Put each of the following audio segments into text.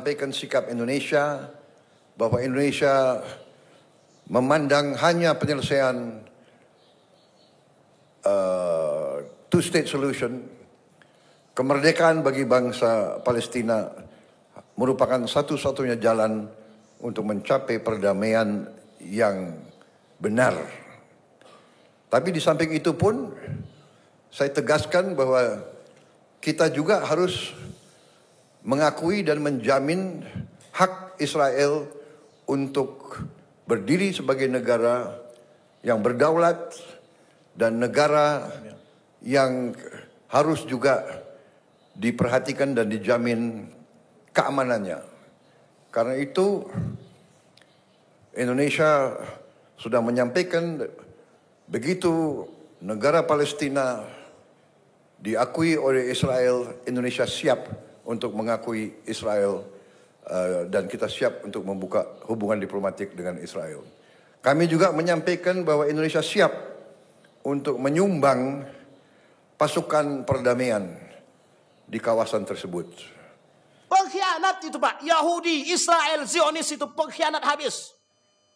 sampaikan sikap Indonesia bahwa Indonesia memandang hanya penyelesaian two-state solution, kemerdekaan bagi bangsa Palestina merupakan satu-satunya jalan untuk mencapai perdamaian yang benar. Tapi di samping itu pun saya tegaskan bahwa kita juga harus mengakui dan menjamin hak Israel untuk berdiri sebagai negara yang berdaulat dan negara yang harus juga diperhatikan dan dijamin keamanannya. Karena itu Indonesia sudah menyampaikan begitu negara Palestina diakui oleh Israel, Indonesia siap untuk mengakui Israel dan kita siap untuk membuka hubungan diplomatik dengan Israel. Kami juga menyampaikan bahwa Indonesia siap untuk menyumbang pasukan perdamaian di kawasan tersebut. Pengkhianat itu Pak, Yahudi, Israel, Zionis itu pengkhianat habis.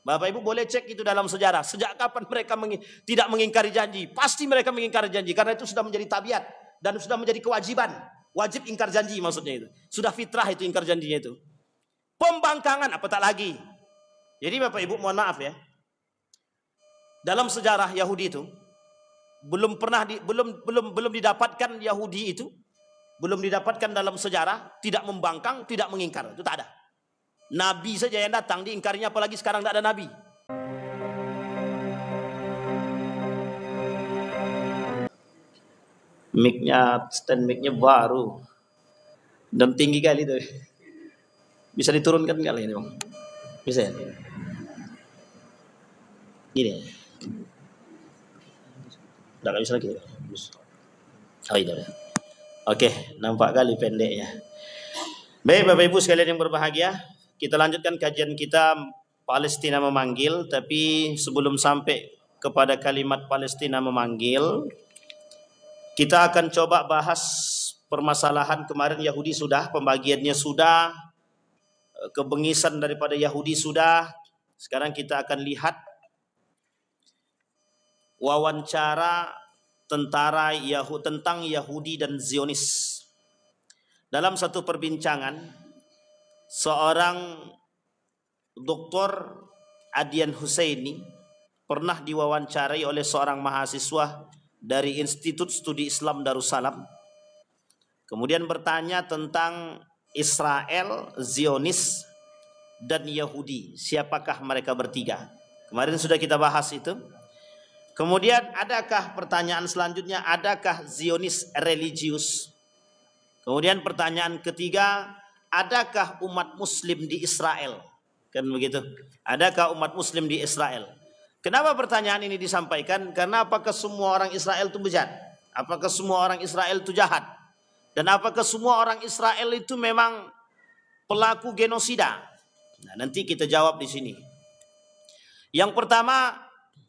Bapak Ibu boleh cek itu dalam sejarah. Sejak kapan mereka tidak mengingkari janji? Pasti mereka mengingkari janji karena itu sudah menjadi tabiat dan sudah menjadi kewajiban. Wajib ingkar janji maksudnya itu. Sudah fitrah itu ingkar janjinya itu. Pembangkangan apatah lagi. Jadi Bapak Ibu mohon maaf ya. Dalam sejarah Yahudi itu belum didapatkan Yahudi itu belum didapatkan dalam sejarah tidak membangkang, tidak mengingkar. Itu tak ada. Nabi saja yang datang diingkarinya, apalagi sekarang tidak ada nabi. Stand mic-nya baru. Dan tinggi kali itu. Bisa diturunkan kali ini, Bang? Bisa ya? Gini ya? Tidak bisa lagi. Oh iya. Oke, nampak kali pendeknya. Baik Bapak Ibu sekalian yang berbahagia, kita lanjutkan kajian kita Palestina memanggil. Tapi sebelum sampai kepada kalimat Palestina memanggil, kita akan coba bahas permasalahan kemarin. Yahudi sudah, pembagiannya sudah, kebengisan daripada Yahudi sudah. Sekarang kita akan lihat wawancara tentang Yahudi dan Zionis. Dalam satu perbincangan, seorang Dr. Adian Husaini pernah diwawancarai oleh seorang mahasiswa dari Institut Studi Islam Darussalam. Kemudian bertanya tentang Israel, Zionis, dan Yahudi. Siapakah mereka bertiga? Kemarin sudah kita bahas itu. Kemudian adakah pertanyaan selanjutnya, adakah Zionis religius? Kemudian pertanyaan ketiga, adakah umat muslim di Israel? Kan begitu. Adakah umat muslim di Israel? Kenapa pertanyaan ini disampaikan? Karena apakah semua orang Israel itu bejat? Apakah semua orang Israel itu jahat? Dan apakah semua orang Israel itu memang pelaku genosida? Nah, nanti kita jawab di sini. Yang pertama,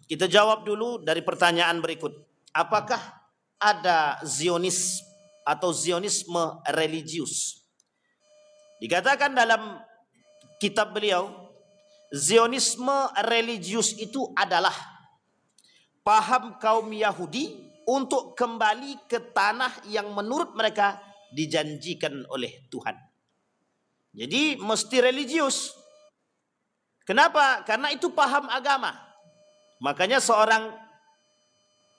kita jawab dulu dari pertanyaan berikut. Apakah ada Zionis atau Zionisme religius? Dikatakan dalam kitab beliau, Zionisme religius itu adalah paham kaum Yahudi untuk kembali ke tanah yang menurut mereka dijanjikan oleh Tuhan. Jadi mesti religius. Kenapa? Karena itu paham agama. Makanya seorang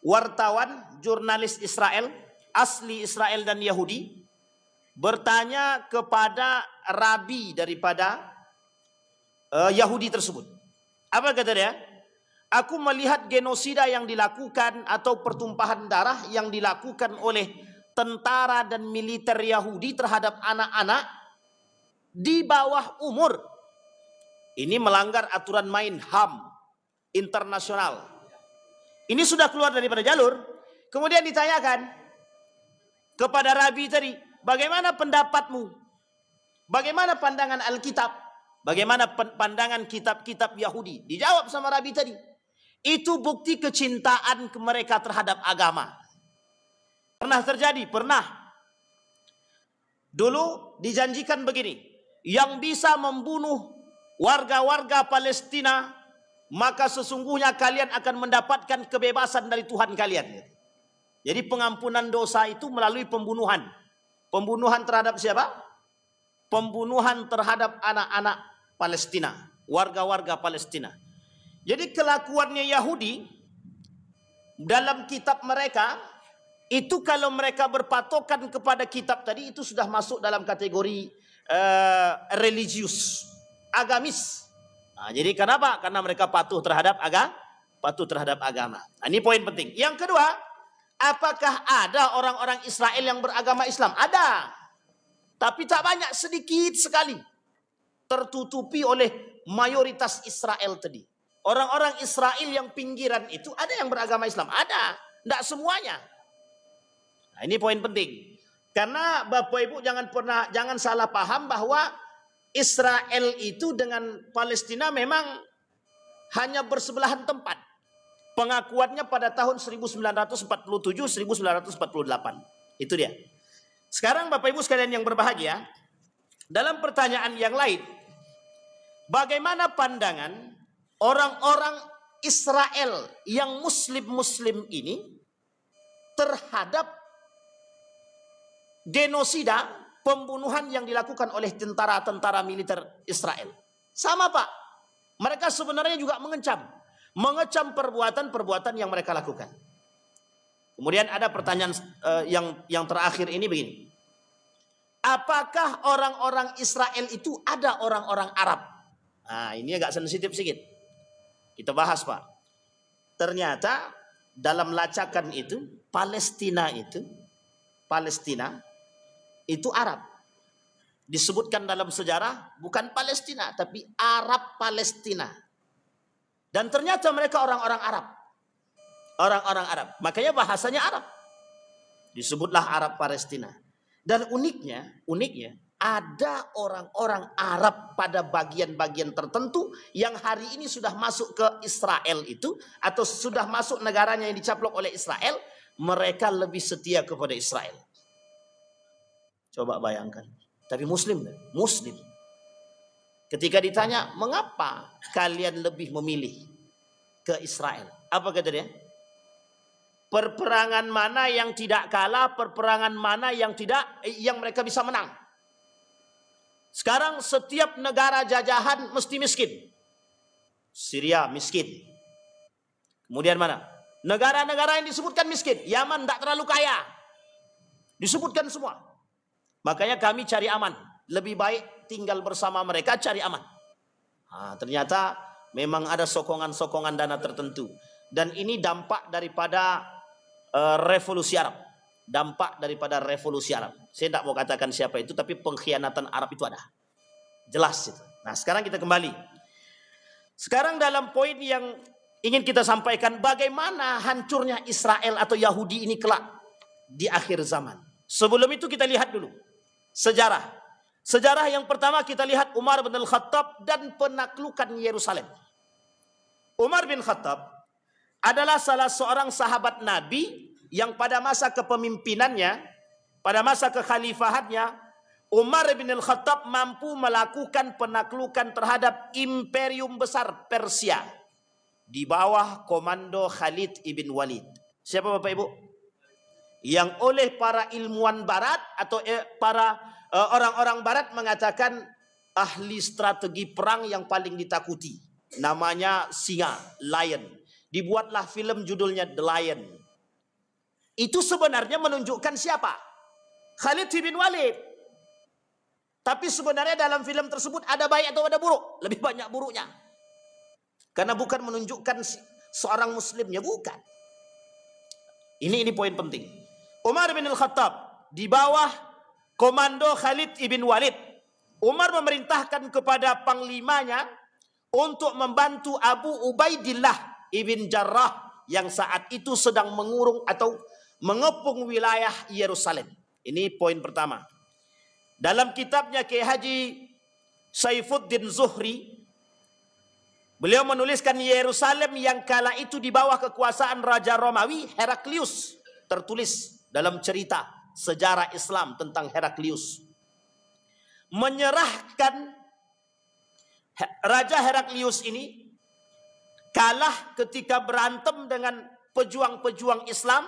wartawan, jurnalis Israel, asli Israel dan Yahudi, bertanya kepada rabi daripada Yahudi tersebut. Apa kata dia? Aku melihat genosida yang dilakukan atau pertumpahan darah yang dilakukan oleh tentara dan militer Yahudi terhadap anak-anak di bawah umur. Ini melanggar aturan main HAM internasional. Ini sudah keluar daripada jalur. Kemudian ditanyakan kepada rabi tadi, bagaimana pendapatmu? Bagaimana pandangan Alkitab? Bagaimana pandangan kitab-kitab Yahudi? Dijawab sama rabi tadi, itu bukti kecintaan mereka terhadap agama. Pernah terjadi, pernah. Dulu dijanjikan begini, yang bisa membunuh warga-warga Palestina, maka sesungguhnya kalian akan mendapatkan kebebasan dari Tuhan kalian. Jadi pengampunan dosa itu melalui pembunuhan. Pembunuhan terhadap siapa? Pembunuhan terhadap anak-anak Palestina, warga-warga Palestina. Jadi kelakuannya Yahudi dalam kitab mereka itu, kalau mereka berpatokan kepada kitab tadi, itu sudah masuk dalam kategori religius, agamis. Nah, jadi kenapa? Karena mereka patuh terhadap agama. Nah, ini poin penting. Yang kedua, apakah ada orang-orang Israel yang beragama Islam? Ada. Tapi tak banyak, sedikit sekali. Tertutupi oleh mayoritas Israel tadi. Orang-orang Israel yang pinggiran itu ada yang beragama Islam? Ada. Tidak semuanya. Nah, ini poin penting. Karena Bapak Ibu jangan salah paham bahwa Israel itu dengan Palestina memang hanya bersebelahan tempat. Pengakuannya pada tahun 1947-1948. Itu dia. Sekarang Bapak Ibu sekalian yang berbahagia, dalam pertanyaan yang lain, bagaimana pandangan orang-orang Israel yang muslim-muslim ini terhadap genosida, pembunuhan yang dilakukan oleh tentara-tentara militer Israel? Sama Pak, mereka sebenarnya juga mengecam perbuatan-perbuatan yang mereka lakukan. Kemudian ada pertanyaan yang terakhir ini begini. Apakah orang-orang Israel itu ada orang-orang Arab? Nah, ini agak sensitif sedikit. Kita bahas Pak. Ternyata dalam lacakan itu, Palestina itu Arab. Disebutkan dalam sejarah bukan Palestina, tapi Arab Palestina. Dan ternyata mereka orang-orang Arab. Orang-orang Arab. Makanya bahasanya Arab. Disebutlah Arab Palestina. Dan uniknya ada orang-orang Arab pada bagian-bagian tertentu yang hari ini sudah masuk ke Israel itu, atau sudah masuk negaranya yang dicaplok oleh Israel, mereka lebih setia kepada Israel. Coba bayangkan. Tapi Muslim. Ketika ditanya, mengapa kalian lebih memilih ke Israel? Apa kata dia? Perperangan mana yang tidak kalah, perperangan mana yang mereka bisa menang. Sekarang setiap negara jajahan mesti miskin. Syria miskin. Kemudian mana? Negara-negara yang disebutkan miskin. Yaman tidak terlalu kaya. Disebutkan semua. Makanya kami cari aman. Lebih baik tinggal bersama mereka, cari aman. Nah, ternyata memang ada sokongan-sokongan dana tertentu. Dan ini dampak daripada revolusi Arab. Dampak daripada revolusi Arab. Saya tidak mau katakan siapa itu, tapi pengkhianatan Arab itu ada. Jelas itu. Nah, sekarang kita kembali. Sekarang dalam poin yang ingin kita sampaikan, bagaimana hancurnya Israel atau Yahudi ini kelak di akhir zaman. Sebelum itu kita lihat dulu sejarah. Sejarah yang pertama kita lihat Umar bin Khattab dan penaklukan Yerusalem. Umar bin Khattab adalah salah seorang sahabat Nabi yang pada masa kepemimpinannya, pada masa kekhalifahannya, Umar bin Khattab mampu melakukan penaklukan terhadap imperium besar Persia di bawah komando Khalid ibn Walid. Siapa Bapak Ibu? Yang oleh para ilmuwan barat atau para orang-orang barat mengatakan ahli strategi perang yang paling ditakuti. Namanya singa, lion. Dibuatlah film judulnya The Lion. Itu sebenarnya menunjukkan siapa? Khalid bin Walid. Tapi sebenarnya dalam film tersebut ada baik atau ada buruk? Lebih banyak buruknya. Karena bukan menunjukkan seorang muslimnya, bukan. Ini poin penting. Umar bin Khattab di bawah komando Khalid ibn Walid. Umar memerintahkan kepada panglimanya untuk membantu Abu Ubaidillah ibn Jarrah yang saat itu sedang mengurung atau mengepung wilayah Yerusalem. Ini poin pertama. Dalam kitabnya Kiai Haji Saifuddin Zuhri, beliau menuliskan Yerusalem yang kala itu di bawah kekuasaan Raja Romawi Heraklius. Tertulis dalam cerita sejarah Islam tentang Heraklius. menyerahkan Raja Heraklius ini kalah ketika berantem dengan pejuang-pejuang Islam,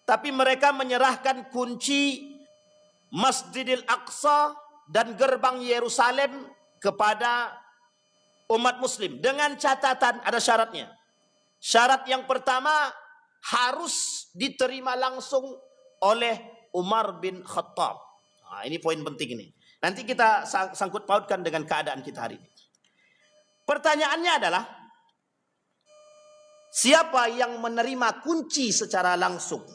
tapi mereka menyerahkan kunci Masjidil Aqsa dan gerbang Yerusalem kepada umat muslim dengan catatan ada syaratnya. Syarat yang pertama harus diterima langsung oleh Umar bin Khattab. Nah, ini poin penting ini. Nanti kita sangkut pautkan dengan keadaan kita hari ini. Pertanyaannya adalah siapa yang menerima kunci secara langsung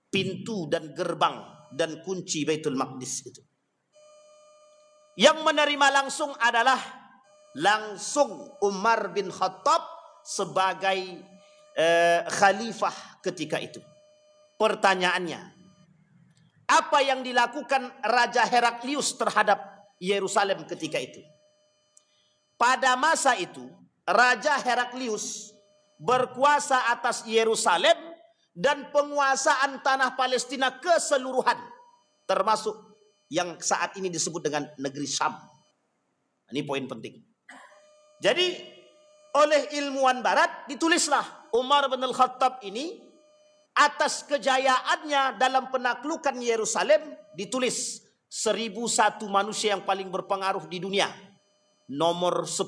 pintu dan gerbang dan kunci Baitul Maqdis itu? Yang menerima langsung adalah langsung Umar bin Khattab sebagai khalifah ketika itu. Pertanyaannya, apa yang dilakukan Raja Heraklius terhadap Yerusalem ketika itu? Pada masa itu, Raja Heraklius berkuasa atas Yerusalem dan penguasaan tanah Palestina keseluruhan, termasuk yang saat ini disebut dengan negeri Syam. Ini poin penting. Jadi oleh ilmuwan barat ditulislah Umar bin Al-Khattab ini atas kejayaannya dalam penaklukan Yerusalem, ditulis 1001 manusia yang paling berpengaruh di dunia. Nomor 10.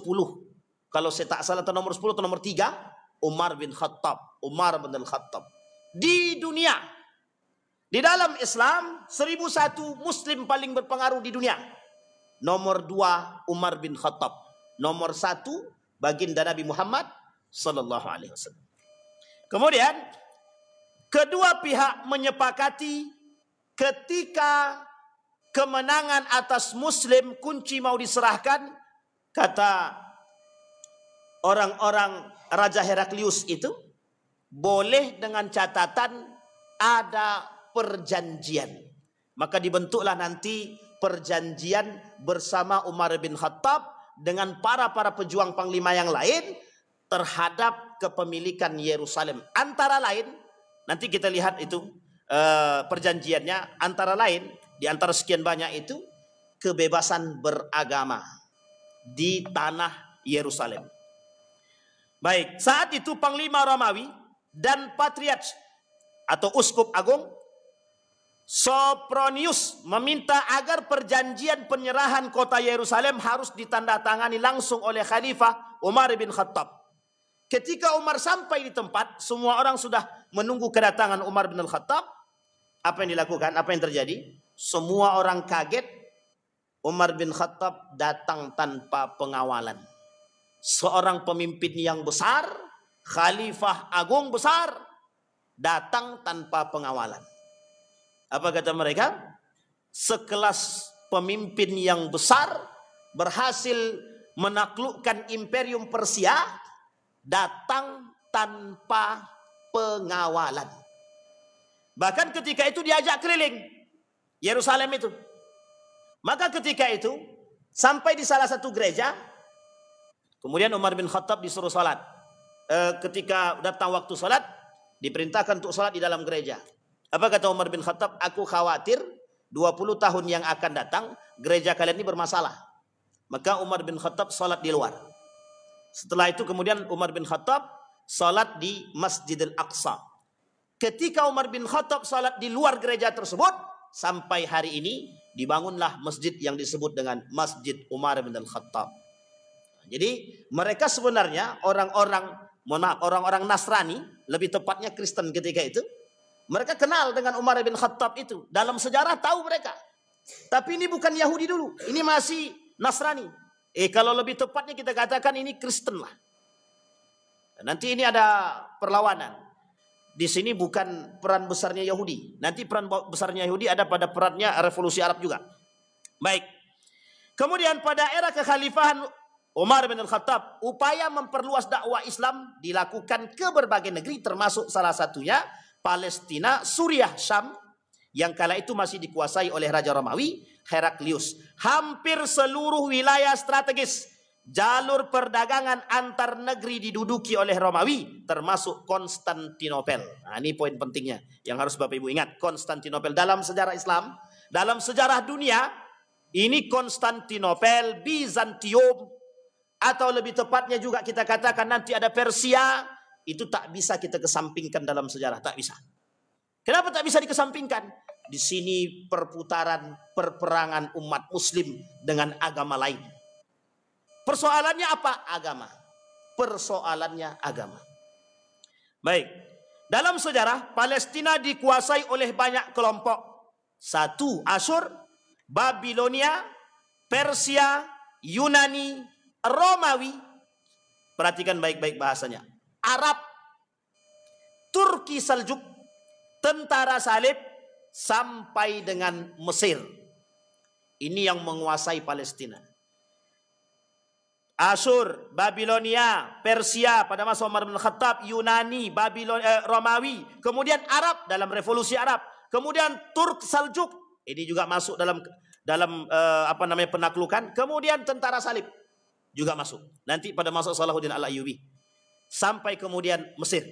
Kalau saya tak salah atau nomor 10 atau nomor 3, Umar bin Khattab. Umar bin Al-Khattab. Di dunia. Di dalam Islam 1001 muslim paling berpengaruh di dunia. Nomor 2 Umar bin Khattab. Nomor 1 baginda Nabi Muhammad sallallahu alaihi wasallam. Kemudian kedua pihak menyepakati ketika kemenangan atas muslim kunci mau diserahkan, kata orang-orang Raja Heraklius itu, boleh dengan catatan ada perjanjian. Maka dibentuklah nanti perjanjian bersama Umar bin Khattab dengan para pejuang panglima yang lain terhadap kepemilikan Yerusalem. Antara lain, nanti kita lihat itu perjanjiannya, antara lain di antara sekian banyak itu kebebasan beragama di tanah Yerusalem. Baik, saat itu Panglima Romawi dan Patriarch atau Uskup Agung Sopronius meminta agar perjanjian penyerahan kota Yerusalem harus ditandatangani langsung oleh Khalifah Umar bin Khattab. Ketika Umar sampai di tempat, semua orang sudah menunggu kedatangan Umar bin Khattab. Apa yang dilakukan? Apa yang terjadi? Semua orang kaget. Umar bin Khattab datang tanpa pengawalan. Seorang pemimpin yang besar, Khalifah Agung besar, datang tanpa pengawalan. Apa kata mereka? Sekelas pemimpin yang besar berhasil menaklukkan Imperium Persia, datang tanpa pengawalan. Bahkan ketika itu diajak keliling Yerusalem itu. Maka ketika itu sampai di salah satu gereja, kemudian Umar bin Khattab disuruh salat. Ketika datang waktu salat, diperintahkan untuk salat di dalam gereja. Apa kata Umar bin Khattab? Aku khawatir 20 tahun yang akan datang gereja kalian ini bermasalah. Maka Umar bin Khattab salat di luar. Setelah itu kemudian Umar bin Khattab salat di Masjidil Aqsa. Ketika Umar bin Khattab salat di luar gereja tersebut, sampai hari ini dibangunlah masjid yang disebut dengan Masjid Umar bin Al-Khattab. Jadi mereka sebenarnya orang-orang Nasrani, lebih tepatnya Kristen ketika itu, mereka kenal dengan Umar bin Khattab itu. Dalam sejarah tahu mereka. Tapi ini bukan Yahudi dulu. Ini masih Nasrani. Kalau lebih tepatnya kita katakan ini Kristen lah. Nanti ini ada perlawanan. Di sini bukan peran besarnya Yahudi. Nanti peran besarnya Yahudi ada pada perannya revolusi Arab juga. Baik. Kemudian pada era kekhalifahan Umar bin Al-Khattab, upaya memperluas dakwah Islam dilakukan ke berbagai negeri, termasuk salah satunya Palestina, Suriah, Syam, yang kala itu masih dikuasai oleh Raja Romawi Heraklius. Hampir seluruh wilayah strategis jalur perdagangan antar negeri diduduki oleh Romawi, termasuk Konstantinopel. Nah, ini poin pentingnya yang harus Bapak Ibu ingat. Konstantinopel dalam sejarah Islam, dalam sejarah dunia, Ini Konstantinopel, Bizantium, atau lebih tepatnya juga kita katakan nanti ada Persia, itu tak bisa kita kesampingkan dalam sejarah, tak bisa. Kenapa tak bisa dikesampingkan? Di sini perputaran perperangan umat muslim dengan agama lain. Persoalannya apa? Agama. Persoalannya agama. Baik. Dalam sejarah, Palestina dikuasai oleh banyak kelompok. Satu, Asyur, Babilonia, Persia, Yunani, Romawi. Perhatikan baik-baik bahasanya. Arab, Turki Seljuk, tentara salib, sampai dengan Mesir. Ini yang menguasai Palestina. Asyur, Babilonia, Persia pada masa Umar bin Khattab, Yunani, Romawi, kemudian Arab dalam revolusi Arab, kemudian Turk Seljuk, ini juga masuk dalam penaklukan, kemudian tentara salib juga masuk. Nanti pada masa Salahuddin Al-Ayyubi sampai kemudian Mesir.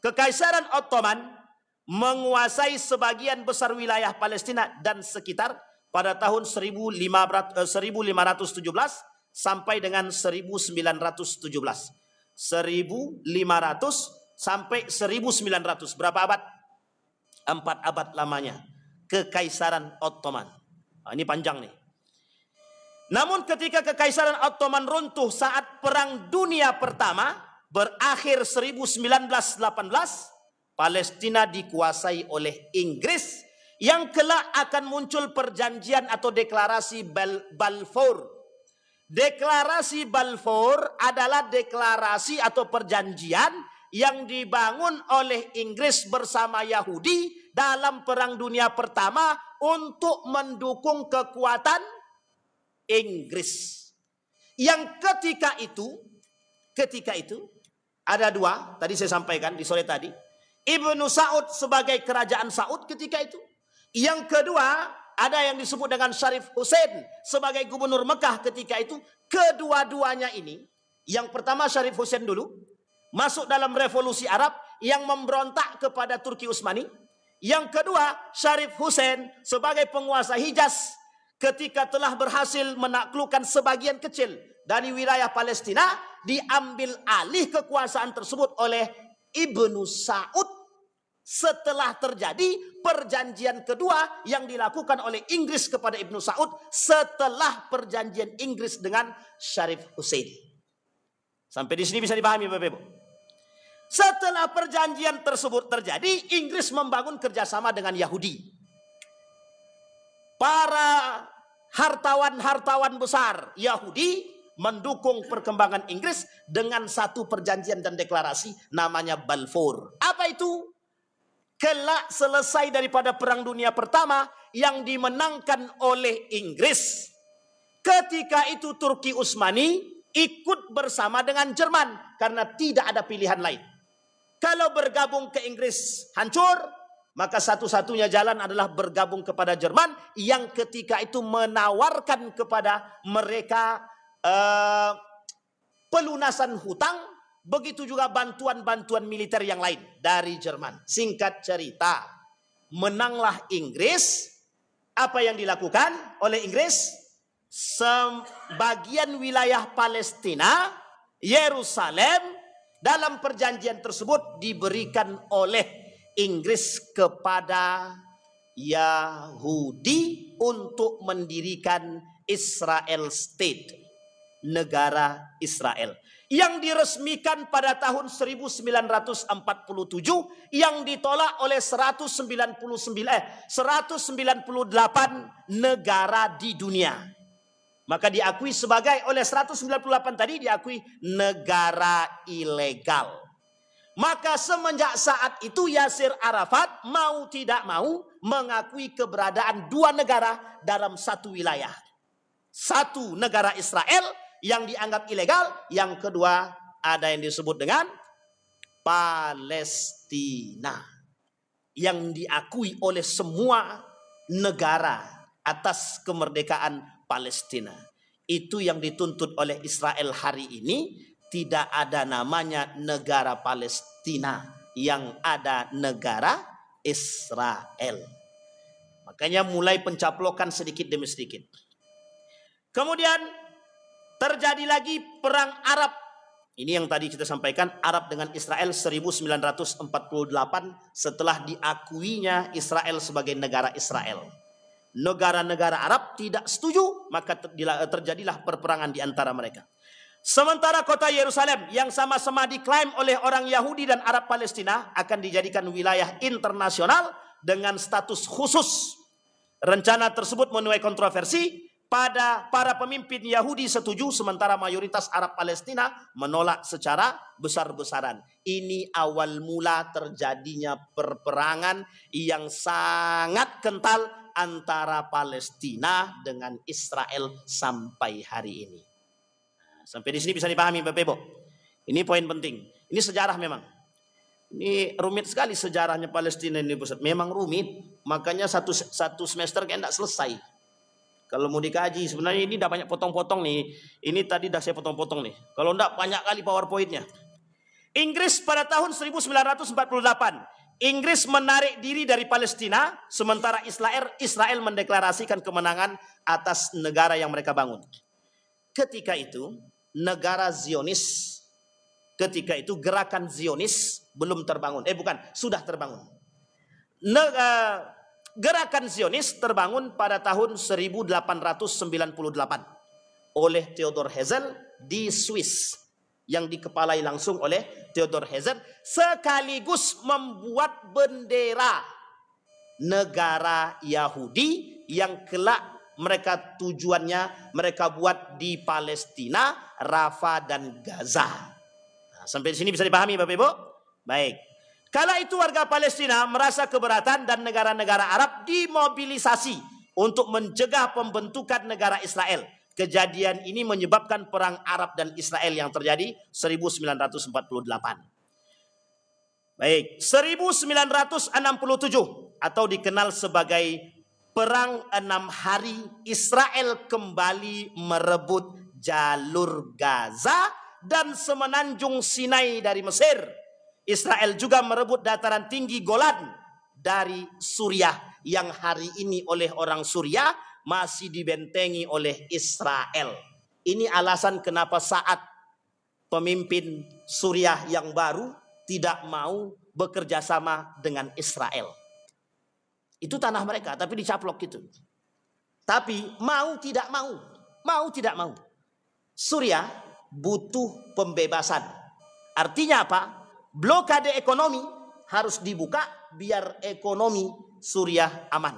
Kekaisaran Ottoman menguasai sebagian besar wilayah Palestina dan sekitar pada tahun 1517 sampai dengan 1917. 1500 sampai 1900. Berapa abad? 4 abad lamanya Kekaisaran Ottoman. Nah, ini panjang nih. Namun ketika Kekaisaran Ottoman runtuh saat Perang Dunia Pertama berakhir 1918, Palestina dikuasai oleh Inggris yang kelak akan muncul perjanjian atau deklarasi Balfour. Deklarasi Balfour adalah deklarasi atau perjanjian yang dibangun oleh Inggris bersama Yahudi dalam Perang Dunia Pertama untuk mendukung kekuatan Inggris. Yang ketika itu ada dua, tadi saya sampaikan di sore tadi. Ibnu Saud sebagai kerajaan Saud ketika itu. Yang kedua, ada yang disebut dengan Syarif Hussein sebagai gubernur Mekah ketika itu. Kedua-duanya ini, yang pertama Syarif Hussein dulu, masuk dalam revolusi Arab yang memberontak kepada Turki Utsmani. Yang kedua, Syarif Hussein sebagai penguasa Hijaz ketika telah berhasil menaklukkan sebagian kecil dari wilayah Palestina, diambil alih kekuasaan tersebut oleh Ibnu Saud setelah terjadi perjanjian kedua yang dilakukan oleh Inggris kepada Ibnu Saud setelah perjanjian Inggris dengan Syarif Hussein. Sampai di sini bisa dipahami Bapak Ibu. Setelah perjanjian tersebut terjadi, Inggris membangun kerjasama dengan Yahudi. Para hartawan-hartawan besar Yahudi mendukung perkembangan Inggris dengan satu perjanjian dan deklarasi namanya Balfour. Apa itu? Kelak selesai daripada Perang Dunia Pertama yang dimenangkan oleh Inggris. Ketika itu Turki Utsmani ikut bersama dengan Jerman karena tidak ada pilihan lain. Kalau bergabung ke Inggris hancur, maka satu-satunya jalan adalah bergabung kepada Jerman yang ketika itu menawarkan kepada mereka pelunasan hutang. Begitu juga bantuan-bantuan militer yang lain dari Jerman. Singkat cerita, menanglah Inggris. Apa yang dilakukan oleh Inggris? Sebagian wilayah Palestina, Yerusalem, dalam perjanjian tersebut diberikan oleh Inggris kepada Yahudi untuk mendirikan Israel State, negara Israel, yang diresmikan pada tahun 1947 yang ditolak oleh 198 negara di dunia. Maka diakui sebagai oleh 198 tadi diakui negara ilegal. Maka semenjak saat itu Yasir Arafat mau tidak mau mengakui keberadaan dua negara dalam satu wilayah. Satu negara Israel yang dianggap ilegal, yang kedua ada yang disebut dengan Palestina yang diakui oleh semua negara atas kemerdekaan Palestina. Itu yang dituntut oleh Israel hari ini. Tidak ada namanya negara Palestina, yang ada negara Israel. Makanya mulai pencaplokan sedikit demi sedikit. Kemudian terjadi lagi perang Arab. Ini yang tadi kita sampaikan, Arab dengan Israel 1948 setelah diakuinya Israel sebagai negara Israel. Negara-negara Arab tidak setuju, maka terjadilah perperangan di antara mereka. Sementara kota Yerusalem yang sama-sama diklaim oleh orang Yahudi dan Arab Palestina akan dijadikan wilayah internasional dengan status khusus. Rencana tersebut menuai kontroversi. Pada para pemimpin Yahudi setuju, sementara mayoritas Arab Palestina menolak secara besar-besaran. Ini awal mula terjadinya perperangan yang sangat kental antara Palestina dengan Israel sampai hari ini. Sampai di sini bisa dipahami Bapak Ibu. Ini poin penting. Ini sejarah memang. Ini rumit sekali sejarahnya Palestina ini, Ustaz. Memang rumit, makanya satu semester kayak tidak selesai. Kalau mau dikaji, sebenarnya ini udah banyak potong-potong nih. Ini tadi udah saya potong-potong nih. Kalau enggak, banyak kali PowerPoint-nya. Inggris pada tahun 1948. Inggris menarik diri dari Palestina, sementara Israel mendeklarasikan kemenangan atas negara yang mereka bangun. Ketika itu, negara Zionis, ketika itu gerakan Zionis belum terbangun. Sudah terbangun. Gerakan Zionis terbangun pada tahun 1898 oleh Theodor Herzl di Swiss, yang dikepalai langsung oleh Theodor Herzl, sekaligus membuat bendera negara Yahudi yang kelak mereka tujuannya mereka buat di Palestina, Rafah dan Gaza. Nah, sampai di sini bisa dipahami Bapak Ibu? Baik. Kala itu warga Palestina merasa keberatan dan negara-negara Arab dimobilisasi untuk mencegah pembentukan negara Israel. Kejadian ini menyebabkan perang Arab dan Israel yang terjadi 1948. Baik, 1967 atau dikenal sebagai Perang 6 Hari, Israel kembali merebut jalur Gaza dan semenanjung Sinai dari Mesir. Israel juga merebut dataran tinggi Golan dari Suriah yang hari ini oleh orang Suriah masih dibentengi oleh Israel. Ini alasan kenapa saat pemimpin Suriah yang baru tidak mau bekerja sama dengan Israel. Itu tanah mereka, tapi dicaplok gitu. Tapi mau tidak mau. Suriah butuh pembebasan. Artinya apa? Blokade ekonomi harus dibuka biar ekonomi Suriah aman.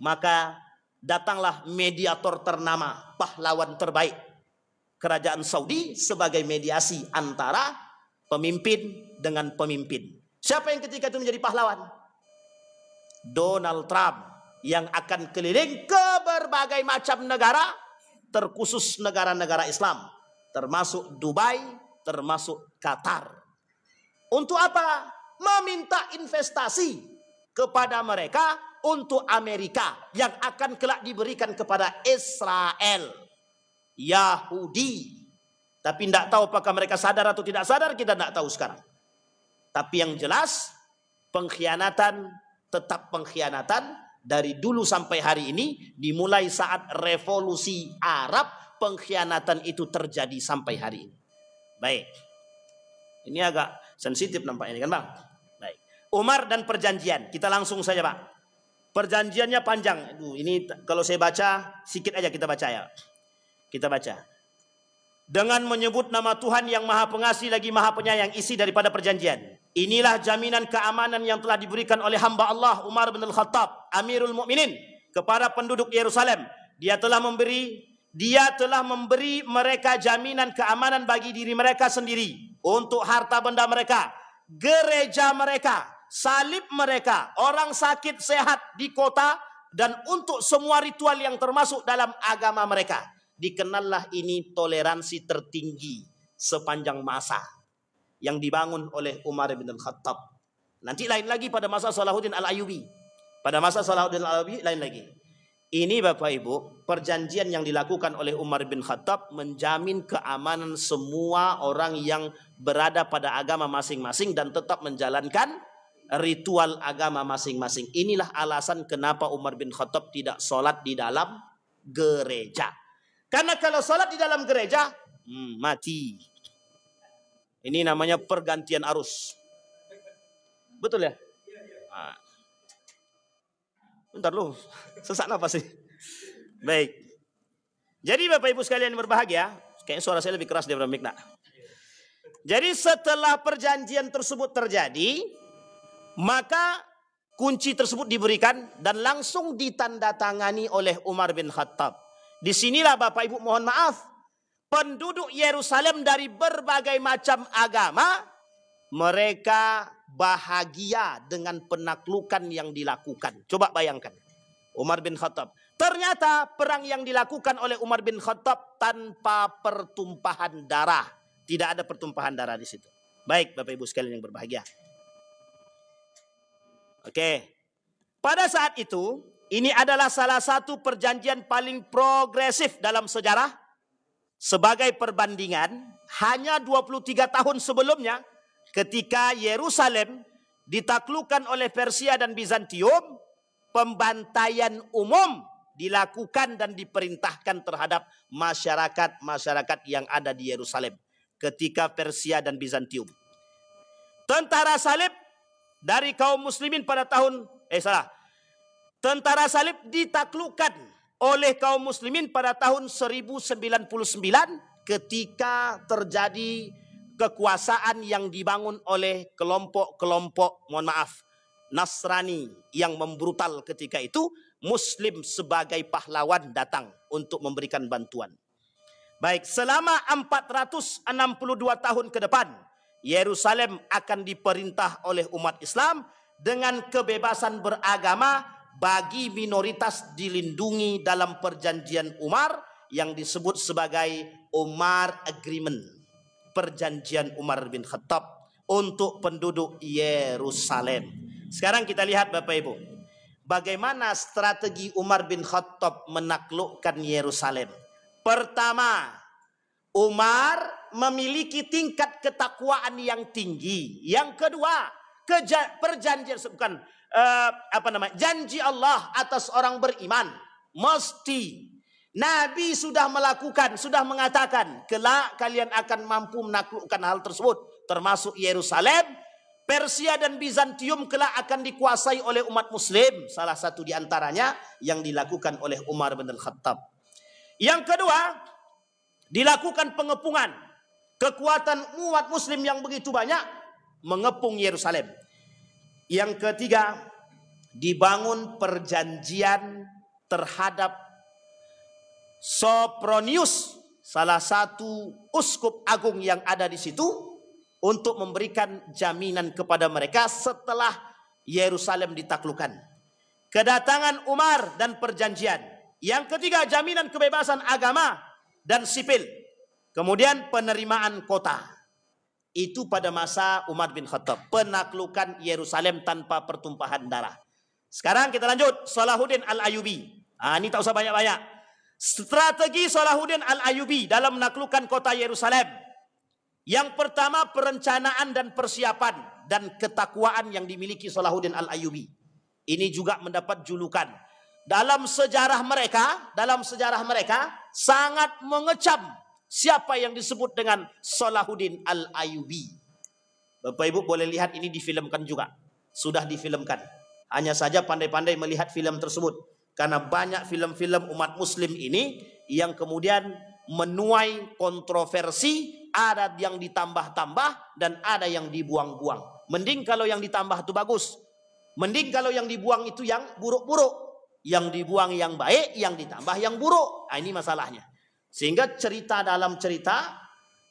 Maka datanglah mediator ternama, pahlawan terbaik, Kerajaan Saudi sebagai mediasi antara pemimpin dengan pemimpin. Siapa yang ketika itu menjadi pahlawan? Donald Trump, yang akan keliling ke berbagai macam negara, terkhusus negara-negara Islam, termasuk Dubai, termasuk Qatar. Untuk apa? Meminta investasi kepada mereka untuk Amerika yang akan kelak diberikan kepada Israel, Yahudi. Tapi tidak tahu apakah mereka sadar atau tidak sadar, kita tidak tahu sekarang. Tapi yang jelas, pengkhianatan tetap pengkhianatan dari dulu sampai hari ini. Dimulai saat revolusi Arab, pengkhianatan itu terjadi sampai hari ini. Baik, ini agak sensitif nampaknya kan Bang. Baik, Umar dan perjanjian, kita langsung saja Pak. Perjanjiannya panjang. Ini kalau saya baca sedikit aja, kita baca ya. Kita baca. Dengan menyebut nama Tuhan yang Maha Pengasih lagi Maha Penyayang, isi daripada perjanjian. Inilah jaminan keamanan yang telah diberikan oleh hamba Allah Umar bin Al-Khattab, Amirul Mukminin, kepada penduduk Yerusalem. Dia telah memberi mereka jaminan keamanan bagi diri mereka sendiri, untuk harta benda mereka, gereja mereka, salib mereka, orang sakit sehat di kota, dan untuk semua ritual yang termasuk dalam agama mereka. Dikenallah ini toleransi tertinggi sepanjang masa yang dibangun oleh Umar bin Al-Khattab. Nanti lain lagi pada masa Salahuddin Al-Ayyubi. Pada masa Salahuddin Al-Ayyubi lain lagi. Ini Bapak Ibu, perjanjian yang dilakukan oleh Umar bin Khattab menjamin keamanan semua orang yang berada pada agama masing-masing dan tetap menjalankan ritual agama masing-masing. Inilah alasan kenapa Umar bin Khattab tidak sholat di dalam gereja. Karena kalau sholat di dalam gereja, mati. Ini namanya pergantian arus. Betul ya? Nah. Bentar lu, sesak napas sih. Baik. Jadi Bapak Ibu sekalian yang berbahagia, kayaknya suara saya lebih keras daripada mic nak. Jadi setelah perjanjian tersebut terjadi, maka kunci tersebut diberikan dan langsung ditandatangani oleh Umar bin Khattab. Disinilah Bapak Ibu mohon maaf, penduduk Yerusalem dari berbagai macam agama, mereka bahagia dengan penaklukan yang dilakukan. Coba bayangkan, Umar bin Khattab. Ternyata perang yang dilakukan oleh Umar bin Khattab tanpa pertumpahan darah. Tidak ada pertumpahan darah di situ. Baik Bapak Ibu sekalian yang berbahagia. Oke. Pada saat itu, ini adalah salah satu perjanjian paling progresif dalam sejarah. Sebagai perbandingan, hanya 23 tahun sebelumnya, ketika Yerusalem ditaklukkan oleh Persia dan Bizantium, pembantaian umum dilakukan dan diperintahkan terhadap masyarakat yang ada di Yerusalem ketika Persia dan Bizantium. Tentara salib dari kaum muslimin pada Tentara salib ditaklukkan oleh kaum muslimin pada tahun 1099 ketika terjadi kekuasaan yang dibangun oleh kelompok-kelompok, Nasrani yang membrutal ketika itu. Muslim sebagai pahlawan datang untuk memberikan bantuan. Baik, selama 462 tahun ke depan, Yerusalem akan diperintah oleh umat Islam dengan kebebasan beragama bagi minoritas dilindungi dalam perjanjian Umar yang disebut sebagai Umar Agreement. Perjanjian Umar bin Khattab untuk penduduk Yerusalem. Sekarang kita lihat Bapak Ibu, bagaimana strategi Umar bin Khattab menaklukkan Yerusalem. Pertama, Umar memiliki tingkat ketakwaan yang tinggi. Yang kedua, janji Allah atas orang beriman mesti. Nabi sudah mengatakan, kelak kalian akan mampu menaklukkan hal tersebut, termasuk Yerusalem. Persia dan Bizantium kelak akan dikuasai oleh umat muslim. Salah satu di antaranya yang dilakukan oleh Umar bin Khattab. Yang kedua, dilakukan pengepungan. Kekuatan umat muslim yang begitu banyak mengepung Yerusalem. Yang ketiga, dibangun perjanjian terhadap Sopronius, salah satu uskup agung yang ada di situ, untuk memberikan jaminan kepada mereka setelah Yerusalem ditaklukkan. Kedatangan Umar dan perjanjian. Yang ketiga, jaminan kebebasan agama dan sipil. Kemudian penerimaan kota. Itu pada masa Umar bin Khattab, penaklukan Yerusalem tanpa pertumpahan darah. Sekarang kita lanjut, Salahuddin Al-Ayyubi. Ini tak usah banyak-banyak. Strategi Salahuddin Al-Ayyubi dalam menaklukkan kota Yerusalem. Yang pertama, perencanaan dan persiapan dan ketakwaan yang dimiliki Salahuddin Al-Ayyubi. Ini juga mendapat julukan. Dalam sejarah mereka sangat mengecam siapa yang disebut dengan Salahuddin Al-Ayyubi. Bapak Ibu boleh lihat, ini difilmkan juga. Sudah difilmkan. Hanya saja pandai-pandai melihat film tersebut. Karena banyak film-film umat muslim ini yang kemudian menuai kontroversi, ada yang ditambah-tambah dan ada yang dibuang-buang. Mending kalau yang ditambah itu bagus. Mending kalau yang dibuang itu yang buruk-buruk. Yang dibuang yang baik, yang ditambah yang buruk. Ini masalahnya. Sehingga dalam cerita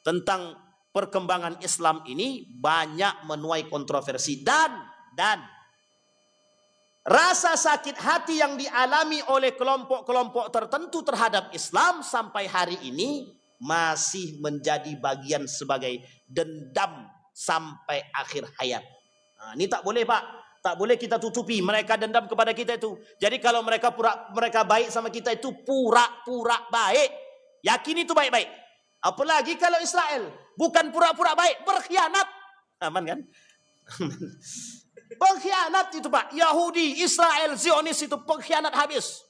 tentang perkembangan Islam ini banyak menuai kontroversi dan rasa sakit hati yang dialami oleh kelompok-kelompok tertentu terhadap Islam sampai hari ini masih menjadi bagian sebagai dendam sampai akhir hayat. Ini tak boleh Pak, tak boleh kita tutupi. Mereka dendam kepada kita itu. Jadi kalau mereka baik sama kita itu pura-pura baik, yakin itu baik-baik. Apalagi kalau Israel bukan pura-pura baik, berkhianat. Aman kan? Pengkhianat itu Pak. Yahudi, Israel, Zionis itu pengkhianat habis.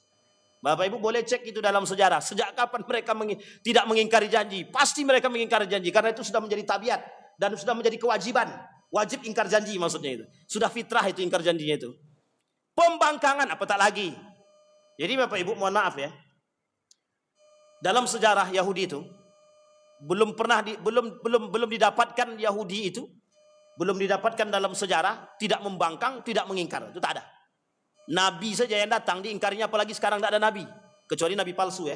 Bapak Ibu boleh cek itu dalam sejarah. Sejak kapan mereka tidak mengingkari janji? Pasti mereka mengingkari janji. Karena itu sudah menjadi tabiat. Dan sudah menjadi kewajiban. Wajib ingkar janji maksudnya itu. Sudah fitrah itu ingkar janjinya itu. Pembangkangan apatah lagi. Jadi Bapak Ibu mohon maaf ya. Dalam sejarah Yahudi itu. Belum didapatkan Yahudi itu. Belum didapatkan dalam sejarah. Tidak membangkang, tidak mengingkar. Itu tak ada. Nabi saja yang datang diingkarinya, apalagi sekarang tidak ada nabi, kecuali nabi palsu ya.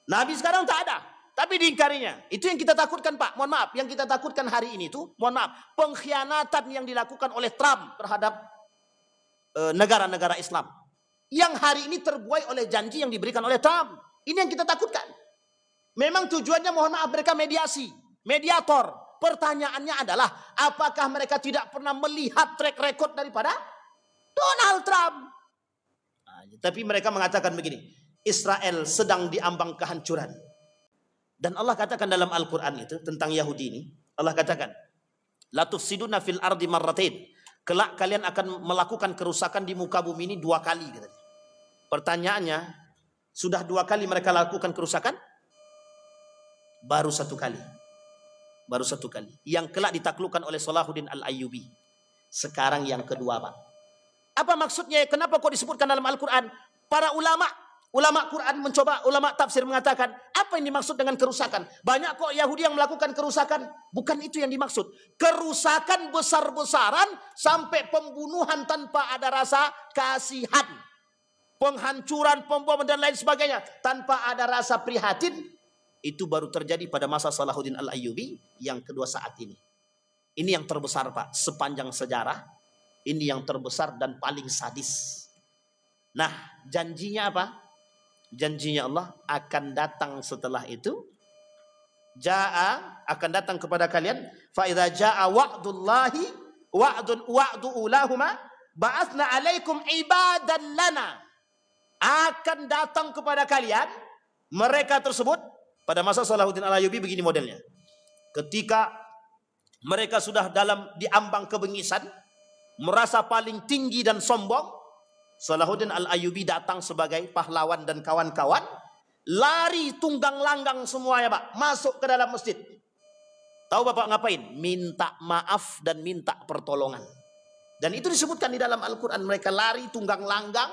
Nabi sekarang tak ada, tapi diingkarinya. Itu yang kita takutkan Pak. Mohon maaf, yang kita takutkan hari ini itu, mohon maaf, pengkhianatan yang dilakukan oleh Trump terhadap negara-negara Islam. Yang hari ini terbuai oleh janji yang diberikan oleh Trump. Ini yang kita takutkan. Memang tujuannya mohon maaf mereka mediasi, mediator. Pertanyaannya adalah, apakah mereka tidak pernah melihat track record daripada Donald Trump? Tapi mereka mengatakan begini, Israel sedang diambang kehancuran. Dan Allah katakan dalam Al-Quran itu tentang Yahudi ini, Allah katakan, la tufsiduna fil ardi marratain. Kelak kalian akan melakukan kerusakan di muka bumi ini 2 kali. Pertanyaannya, sudah 2 kali mereka lakukan kerusakan? Baru 1 kali. Baru 1 kali. Yang kelak ditaklukkan oleh Salahuddin Al-Ayyubi. Sekarang yang kedua Pak. Apa maksudnya? Kenapa kok disebutkan dalam Al-Quran? Para ulama Quran mencoba, ulama tafsir mengatakan, apa yang dimaksud dengan kerusakan? Banyak kok Yahudi yang melakukan kerusakan. Bukan itu yang dimaksud. Kerusakan besar-besaran sampai pembunuhan tanpa ada rasa kasihan. Penghancuran, pemboman dan lain sebagainya. Tanpa ada rasa prihatin. Itu baru terjadi pada masa Salahuddin Al-Ayyubi yang kedua saat ini. Ini yang terbesar Pak, sepanjang sejarah. Ini yang terbesar dan paling sadis. Nah, janjinya apa? Janjinya Allah akan datang setelah itu. Akan datang kepada kalian. Fa idza jaa wa'dullahi wa'du ulahuma ba'atsna 'alaikum ibadan lana. Akan datang kepada kalian mereka tersebut pada masa Salahuddin Al-Ayyubi begini modelnya. Ketika mereka sudah diambang kebengisan, merasa paling tinggi dan sombong, Salahuddin Al-Ayyubi datang sebagai pahlawan dan kawan-kawan, lari tunggang langgang semuanya Pak, masuk ke dalam masjid. Tahu Bapak ngapain? Minta maaf dan minta pertolongan. Dan itu disebutkan di dalam Al-Quran. Mereka lari tunggang langgang,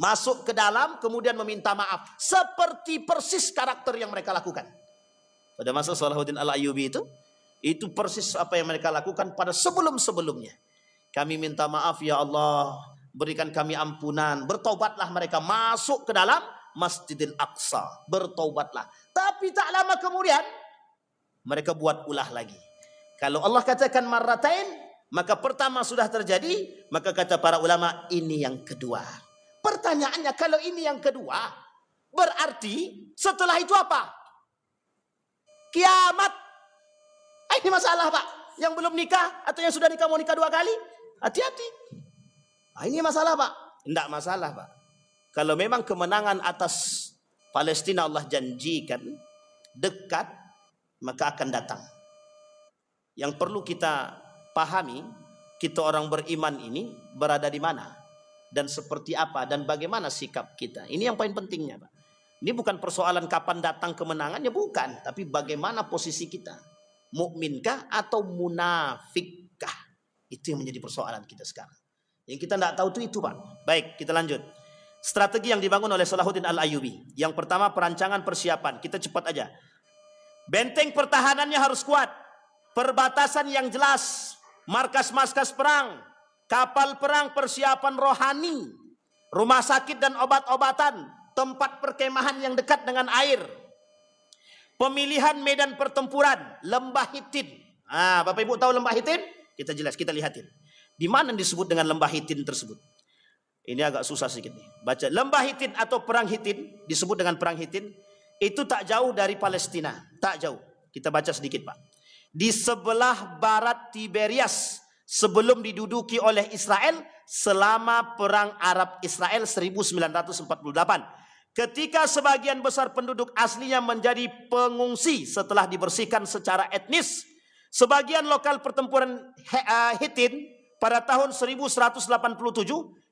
masuk ke dalam, kemudian meminta maaf. Seperti persis karakter yang mereka lakukan. Pada masa Salahuddin Al-Ayyubi itu persis apa yang mereka lakukan pada sebelum-sebelumnya. Kami minta maaf ya Allah, berikan kami ampunan. Bertaubatlah mereka, masuk ke dalam Masjidil Aqsa. Bertaubatlah. Tapi tak lama kemudian mereka buat ulah lagi. Kalau Allah katakan marratain, maka pertama sudah terjadi, maka kata para ulama ini yang kedua. Pertanyaannya, kalau ini yang kedua, berarti setelah itu apa? Kiamat. Ini masalah Pak. Yang belum nikah atau yang sudah nikah mau nikah 2 kali, hati-hati. Ini masalah Pak. Tidak masalah Pak. Kalau memang kemenangan atas Palestina Allah janjikan dekat, maka akan datang. Yang perlu kita pahami, kita orang beriman ini berada di mana dan seperti apa dan bagaimana sikap kita. Ini yang paling pentingnya Pak. Ini bukan persoalan kapan datang kemenangannya, bukan, tapi bagaimana posisi kita. Mukminkah atau munafikkah? Itu yang menjadi persoalan kita sekarang. Yang kita tidak tahu itu Pak. Baik, kita lanjut. Strategi yang dibangun oleh Salahuddin Al-Ayyubi. Yang pertama, perancangan persiapan. Kita cepat aja. Benteng pertahanannya harus kuat. Perbatasan yang jelas. Markas-markas perang. Kapal perang, persiapan rohani. Rumah sakit dan obat-obatan. Tempat perkemahan yang dekat dengan air. Pemilihan medan pertempuran, Lembah Hittin. Bapak Ibu tahu Lembah Hittin? Kita jelas, kita lihatin. Di mana disebut dengan Lembah Hittin tersebut? Ini agak susah sedikit nih. Baca Lembah Hittin atau Perang Hittin, disebut dengan Perang Hittin, itu tak jauh dari Palestina, tak jauh. Kita baca sedikit Pak. Di sebelah barat Tiberias, sebelum diduduki oleh Israel selama Perang Arab Israel 1948. Ketika sebagian besar penduduk aslinya menjadi pengungsi setelah dibersihkan secara etnis, sebagian lokal pertempuran Hittin pada tahun 1187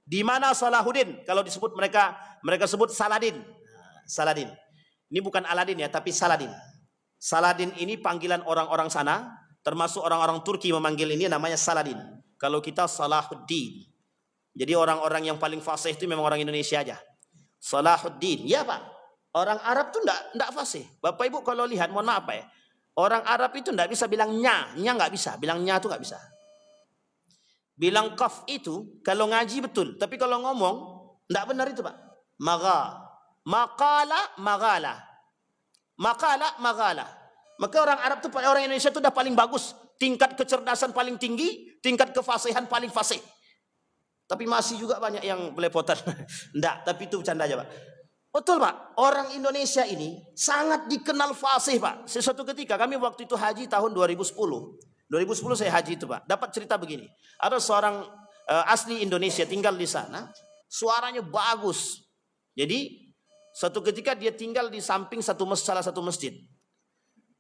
Di mana Salahuddin? Kalau disebut mereka sebut Saladin. Saladin. Ini bukan Aladin ya, tapi Saladin. Saladin ini panggilan orang-orang sana, termasuk orang-orang Turki memanggil ini namanya Saladin. Kalau kita Salahuddin. Jadi orang-orang yang paling fasih itu memang orang Indonesia aja. Salahuddin. Ya Pak. Orang Arab tuh enggak fasih. Bapak Ibu kalau lihat, mohon maaf Pak ya. Orang Arab itu enggak bisa bilang nya enggak bisa. Bilang nya itu enggak bisa. Bilang kaf itu kalau ngaji betul, tapi kalau ngomong enggak benar itu Pak. Maqala, magala. Maqala, magala. Maka orang Arab tuh, orang Indonesia itu udah paling bagus. Tingkat kecerdasan paling tinggi, tingkat kefasihan paling fasih. Tapi masih juga banyak yang belepotan. Enggak, tapi itu bercanda aja Pak. Betul Pak, orang Indonesia ini sangat dikenal fasih Pak. Sesuatu ketika kami waktu itu haji tahun 2010. 2010 saya haji itu Pak. Dapat cerita begini. Ada seorang asli Indonesia tinggal di sana. Suaranya bagus. Jadi suatu ketika dia tinggal di samping salah satu masjid.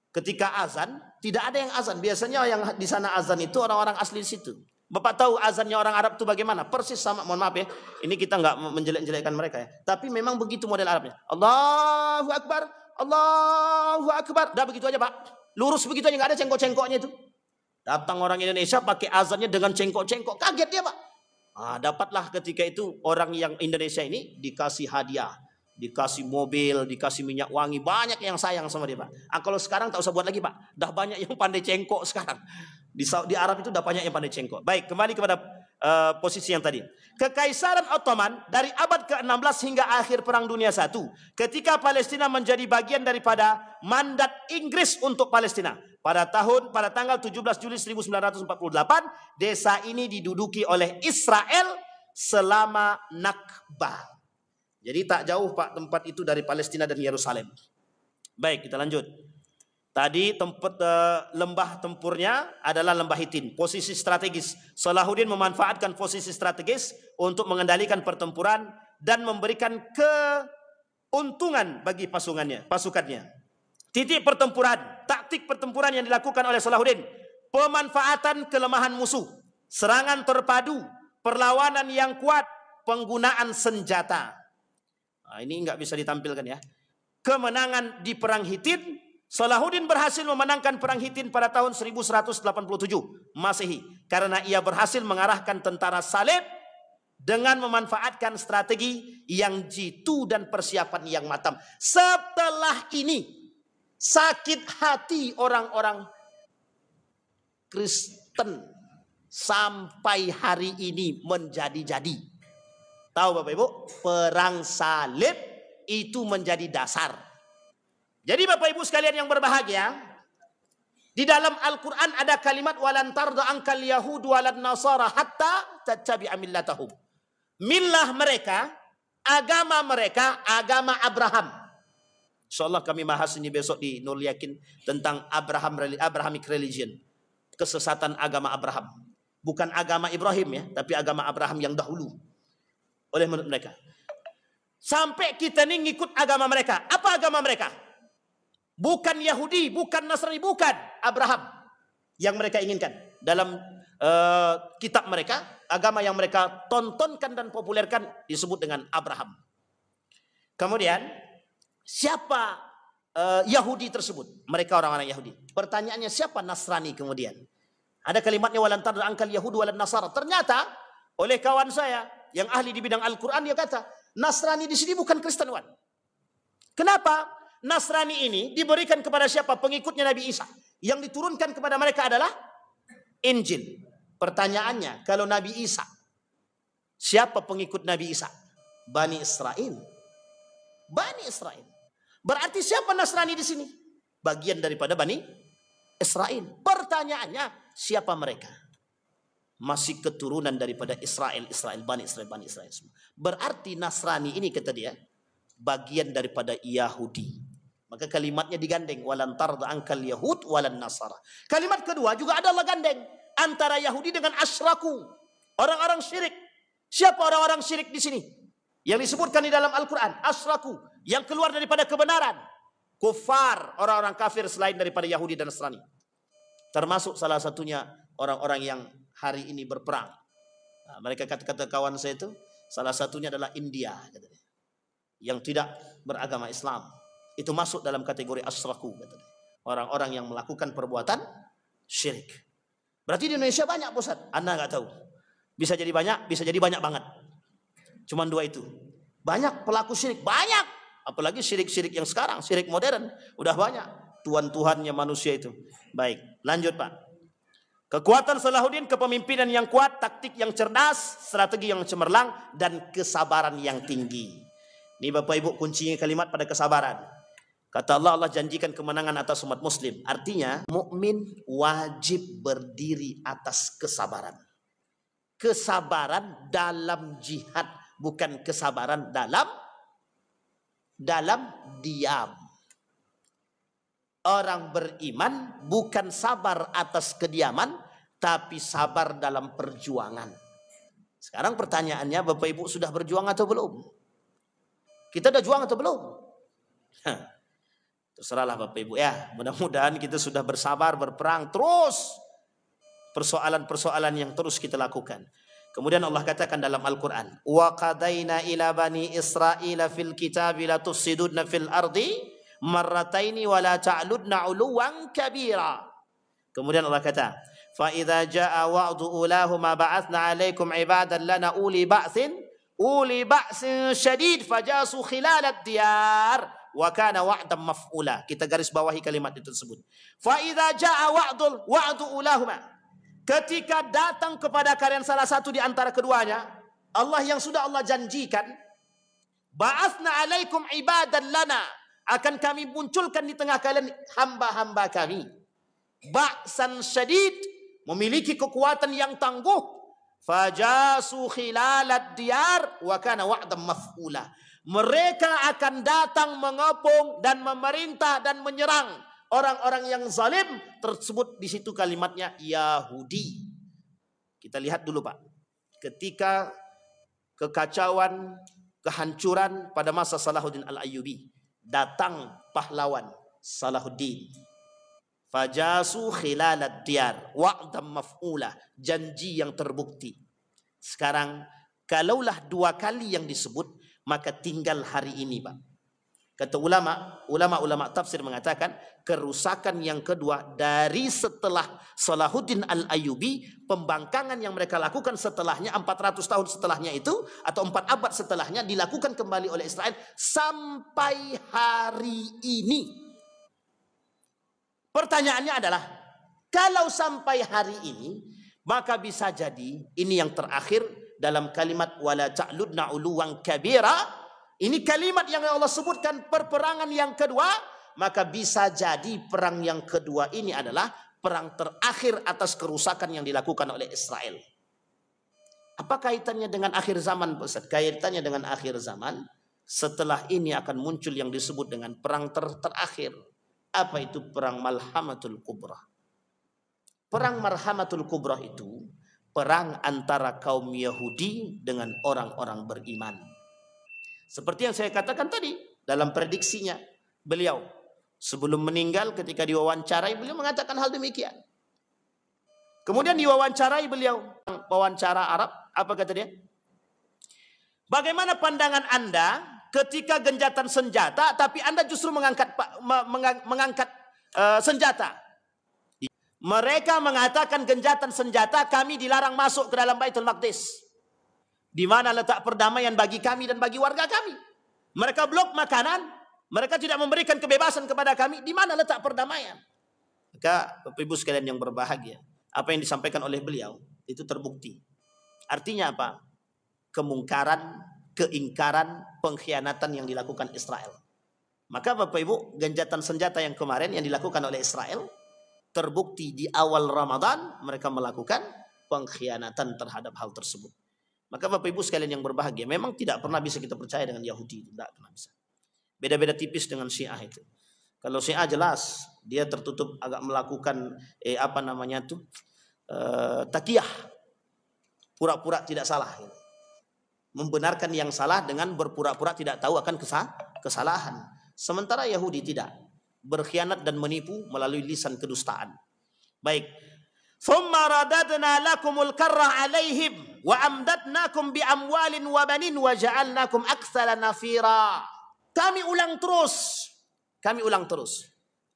Ketika azan, tidak ada yang azan. Biasanya yang di sana azan itu orang-orang asli di situ. Bapak tahu azannya orang Arab itu bagaimana? Persis sama, mohon maaf ya. Ini kita nggak menjelek-jelekkan mereka ya. Tapi memang begitu model Arabnya. Allahu Akbar, Allahu Akbar. Dah begitu aja Pak. Lurus begitu aja, nggak ada cengkok-cengkoknya itu. Datang orang Indonesia pakai azannya dengan cengkok-cengkok. Kaget dia Pak. Nah, dapatlah ketika itu orang yang Indonesia ini dikasih hadiah. Dikasih mobil, dikasih minyak wangi. Banyak yang sayang sama dia Pak. Kalau sekarang tak usah buat lagi Pak. Dah banyak yang pandai cengkok sekarang. Di Arab itu dah banyak yang pandai cengkok. Baik, kembali kepada posisi yang tadi. Kekaisaran Ottoman dari abad ke-16 hingga akhir Perang Dunia I. Ketika Palestina menjadi bagian daripada mandat Inggris untuk Palestina. Pada tanggal 17 Juli 1948, desa ini diduduki oleh Israel selama Nakba. Jadi tak jauh Pak tempat itu dari Palestina dan Yerusalem. Baik, kita lanjut. Tadi tempat lembah tempurnya adalah lembah Hitin. Posisi strategis. Salahuddin memanfaatkan posisi strategis untuk mengendalikan pertempuran dan memberikan keuntungan bagi pasukannya. Titik pertempuran, taktik pertempuran yang dilakukan oleh Salahuddin. Pemanfaatan kelemahan musuh, serangan terpadu, perlawanan yang kuat, penggunaan senjata. Nah, ini nggak bisa ditampilkan ya. Kemenangan di Perang Hitin. Salahuddin berhasil memenangkan Perang Hitin pada tahun 1187 Masehi. Karena ia berhasil mengarahkan tentara salib dengan memanfaatkan strategi yang jitu dan persiapan yang matang. Setelah ini, sakit hati orang-orang Kristen sampai hari ini menjadi-jadi. Tahu Bapak Ibu, perang salib itu menjadi dasar. Jadi Bapak Ibu sekalian yang berbahagia, di dalam Al-Quran ada kalimat walan tarda ankal yahud walan nasara hatta tattabi'a millatahum. Millah mereka, agama Abraham. Insyaallah kami bahas ini besok di Nur Yakin tentang Abrahamic religion. Kesesatan agama Abraham. Bukan agama Ibrahim ya, tapi agama Abraham yang dahulu. Oleh menurut mereka. Sampai kita ini ngikut agama mereka. Apa agama mereka? Bukan Yahudi, bukan Nasrani, bukan Abraham yang mereka inginkan. Dalam kitab mereka, agama yang mereka tontonkan dan populerkan disebut dengan Abraham. Kemudian, siapa Yahudi tersebut? Mereka orang-orang Yahudi. Pertanyaannya siapa Nasrani kemudian? Ada kalimatnya walan tarda ankal yahud walan nasara. Ternyata oleh kawan saya yang ahli di bidang Al-Quran dia kata, Nasrani di sini bukan Kristen Wan. Kenapa? Nasrani ini diberikan kepada siapa? Pengikutnya Nabi Isa. Yang diturunkan kepada mereka adalah Injil. Pertanyaannya, kalau Nabi Isa, siapa pengikut Nabi Isa? Bani Israel. Bani Israel. Berarti siapa Nasrani di sini? Bagian daripada Bani Israel. Pertanyaannya, siapa mereka? Masih keturunan daripada Israel, Bani Israel semua. Berarti Nasrani ini kata dia, bagian daripada Yahudi. Maka kalimatnya digandeng walan tarda ankal yahud walan nasara. Kalimat kedua juga adalah gandeng antara Yahudi dengan asyraku, orang-orang syirik. Siapa orang-orang syirik di sini? Yang disebutkan di dalam Al-Qur'an, asyraku, yang keluar daripada kebenaran. Kufar, orang-orang kafir selain daripada Yahudi dan Nasrani. Termasuk salah satunya orang-orang yang hari ini berperang. Nah, mereka kata-kata kawan saya itu, Salah satunya adalah India, katanya, yang tidak beragama Islam. Itu masuk dalam kategori asyraku, katanya. Orang-orang yang melakukan perbuatan syirik. Berarti di Indonesia banyak, Ustaz. Anda nggak tahu. Bisa jadi banyak, bisa jadi banyak banget. Cuman dua itu. Banyak pelaku syirik, banyak. Apalagi syirik-syirik yang sekarang, syirik modern, udah banyak. Tuhan-tuhannya manusia itu. Baik, lanjut Pak. Kekuatan Salahuddin, kepemimpinan yang kuat, taktik yang cerdas, strategi yang cemerlang, dan kesabaran yang tinggi. Ini Bapak Ibu kuncinya kalimat pada kesabaran. Kata Allah, Allah janjikan kemenangan atas umat muslim. Artinya, mukmin wajib berdiri atas kesabaran. Kesabaran dalam jihad, bukan kesabaran dalam diam. Orang beriman bukan sabar atas kediaman, tapi sabar dalam perjuangan. Sekarang pertanyaannya, Bapak Ibu sudah berjuang atau belum? Kita sudah juang atau belum? Terserahlah Bapak Ibu ya. Mudah-mudahan kita sudah bersabar, berperang terus. Persoalan-persoalan yang terus kita lakukan. Kemudian Allah katakan dalam Al-Quran, wa qadaina ila bani Israila fil kitabi la tufsiduna fil ardi marrataini wa la ta'ludna 'uluwan kabira. Kemudian Allah kata, fa idza jaa wa'du ulahuma ba'athna 'alaikum 'ibadan lana uli ba'sin syadid fajasu khilalad diyar wa kana wa'dan maf'ula. Kita garis bawahi kalimat itu tersebut. Fa idza jaa wa'du ulahuma, ketika datang kepada kalian salah satu di antara keduanya, Allah yang sudah Allah janjikan, ba'athna 'alaikum 'ibadan lana, akan kami munculkan di tengah kalian hamba-hamba kami. Ba'san syadid, memiliki kekuatan yang tangguh. Fajasu khilalad diyar wa kana wa'dan maf'ula. Mereka akan datang mengepung dan memerintah dan menyerang orang-orang yang zalim. Tersebut di situ kalimatnya Yahudi. Kita lihat dulu Pak. Ketika kekacauan, kehancuran pada masa Salahuddin Al-Ayyubi, datang pahlawan Salahuddin. Fajasu khilalad diyar wa'dam maf'ula, janji yang terbukti. Sekarang kalaulah dua kali yang disebut, maka tinggal hari ini Pak. Kata ulama tafsir mengatakan, kerusakan yang kedua dari setelah Salahuddin Al-Ayyubi, pembangkangan yang mereka lakukan setelahnya, 400 tahun setelahnya itu, atau 4 abad setelahnya, dilakukan kembali oleh Israel sampai hari ini. Pertanyaannya adalah, kalau sampai hari ini, maka bisa jadi ini yang terakhir dalam kalimat wala ta'ludna 'uluwan kabira. Ini kalimat yang Allah sebutkan perperangan yang kedua, maka bisa jadi perang yang kedua ini adalah perang terakhir atas kerusakan yang dilakukan oleh Israel. Apa kaitannya dengan akhir zaman, Ustaz? Kaitannya dengan akhir zaman, setelah ini akan muncul yang disebut dengan perang terakhir. Apa itu perang Malhamatul Kubra? Perang Malhamatul Kubra itu perang antara kaum Yahudi dengan orang-orang beriman. Seperti yang saya katakan tadi dalam prediksinya beliau sebelum meninggal, ketika diwawancarai beliau mengatakan hal demikian. Kemudian diwawancarai beliau, wawancara Arab, apa kata dia? Bagaimana pandangan Anda ketika genjatan senjata, tapi Anda justru mengangkat senjata? Mereka mengatakan genjatan senjata kami dilarang masuk ke dalam Baitul Maqdis. Di mana letak perdamaian bagi kami dan bagi warga kami? Mereka blok makanan, mereka tidak memberikan kebebasan kepada kami. Di mana letak perdamaian? Maka Bapak Ibu sekalian yang berbahagia, apa yang disampaikan oleh beliau itu terbukti. Artinya apa? Kemungkaran, keingkaran, pengkhianatan yang dilakukan Israel. Maka Bapak Ibu, genjatan senjata yang kemarin yang dilakukan oleh Israel terbukti di awal Ramadan mereka melakukan pengkhianatan terhadap hal tersebut. Maka Bapak Ibu sekalian yang berbahagia, memang tidak pernah bisa kita percaya dengan Yahudi, tidak pernah bisa. Beda-beda tipis dengan Syiah itu. Kalau Syiah jelas dia tertutup agak melakukan takiyah, pura-pura tidak salah. Membenarkan yang salah dengan berpura-pura tidak tahu akan kesalahan. Sementara Yahudi tidak, berkhianat dan menipu melalui lisan kedustaan. Baik. Thumma radadna lakumul karra alaihim. Wa amdadnakum bi amwalin wa banin wa ja'alnakum aktsara nafira. Kami ulang terus. Kami ulang terus.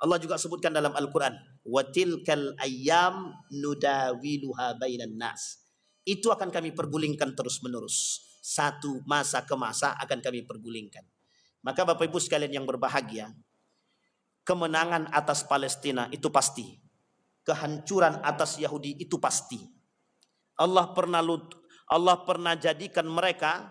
Allah juga sebutkan dalam Al-Quran, wa tilkal ayyam nudawiluha bainan nas. Itu akan kami pergulingkan terus menerus. Satu masa ke masa akan kami pergulingkan. Maka Bapak Ibu sekalian yang berbahagia, kemenangan atas Palestina itu pasti. Kehancuran atas Yahudi itu pasti. Allah pernah jadikan mereka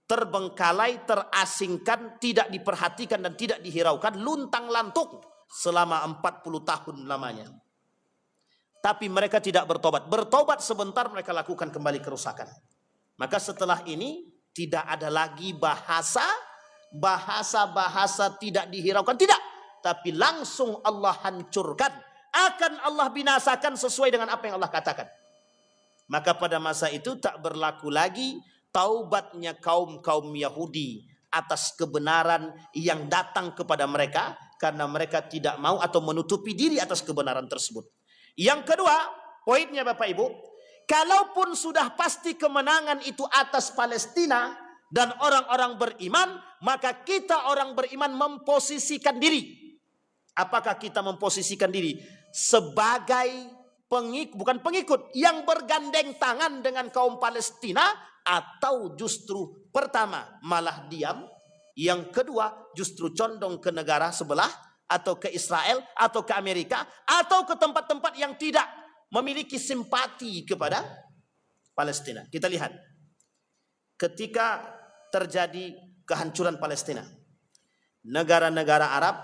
terbengkalai, terasingkan, tidak diperhatikan dan tidak dihiraukan, luntang lantung selama 40 tahun lamanya. Tapi mereka tidak bertobat. Bertobat sebentar mereka lakukan kembali kerusakan. Maka setelah ini tidak ada lagi bahasa tidak dihiraukan, tidak. Tapi langsung Allah hancurkan. Akan Allah binasakan sesuai dengan apa yang Allah katakan. Maka pada masa itu tak berlaku lagi taubatnya kaum Yahudi atas kebenaran yang datang kepada mereka, karena mereka tidak mau atau menutupi diri atas kebenaran tersebut. Yang kedua, poinnya Bapak Ibu, kalaupun sudah pasti kemenangan itu atas Palestina dan orang-orang beriman, maka kita orang beriman memposisikan diri. Apakah kita memposisikan diri sebagai bukan pengikut yang bergandeng tangan dengan kaum Palestina, atau justru pertama malah diam, yang kedua justru condong ke negara sebelah, atau ke Israel, atau ke Amerika, atau ke tempat-tempat yang tidak memiliki simpati kepada Palestina. Kita lihat ketika terjadi kehancuran Palestina, negara-negara Arab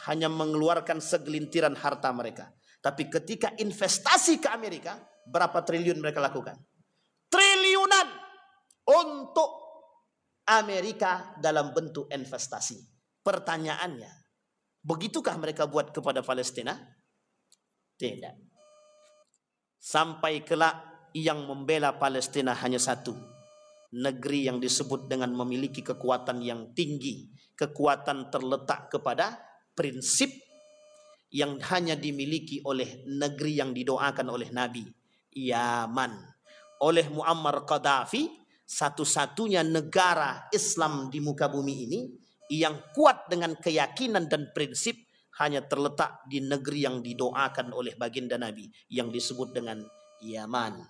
hanya mengeluarkan segelintiran harta mereka. Tapi ketika investasi ke Amerika, berapa triliun mereka lakukan? Triliunan untuk Amerika dalam bentuk investasi. Pertanyaannya, begitukah mereka buat kepada Palestina? Tidak. Sampai kelak yang membela Palestina hanya satu. Negeri yang disebut dengan memiliki kekuatan yang tinggi. Kekuatan terletak kepada prinsip yang hanya dimiliki oleh negeri yang didoakan oleh Nabi, Yaman. Oleh Muammar Gaddafi, satu-satunya negara Islam di muka bumi ini yang kuat dengan keyakinan dan prinsip hanya terletak di negeri yang didoakan oleh baginda Nabi, yang disebut dengan Yaman.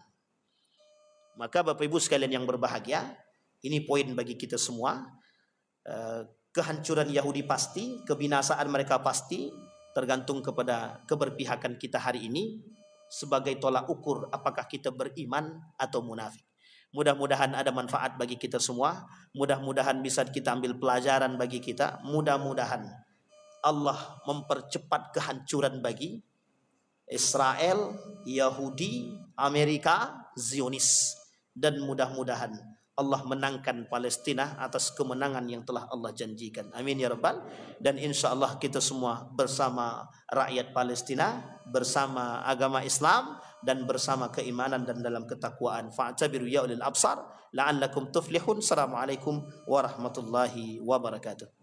Maka Bapak Ibu sekalian yang berbahagia, ini poin bagi kita semua. Kehancuran Yahudi pasti, kebinasaan mereka pasti, tergantung kepada keberpihakan kita hari ini sebagai tolak ukur apakah kita beriman atau munafik. Mudah-mudahan ada manfaat bagi kita semua. Mudah-mudahan bisa kita ambil pelajaran bagi kita. Mudah-mudahan Allah mempercepat kehancuran bagi Israel, Yahudi, Amerika, Zionis. Dan mudah-mudahan Allah menangkan Palestina atas kemenangan yang telah Allah janjikan. Amin ya Rabbal. Dan insya Allah kita semua bersama rakyat Palestina, bersama agama Islam, dan bersama keimanan dan dalam ketakwaan. Fa'tabiru ya ulil absar la'allakum tuflihun. Assalamualaikum warahmatullahi wabarakatuh.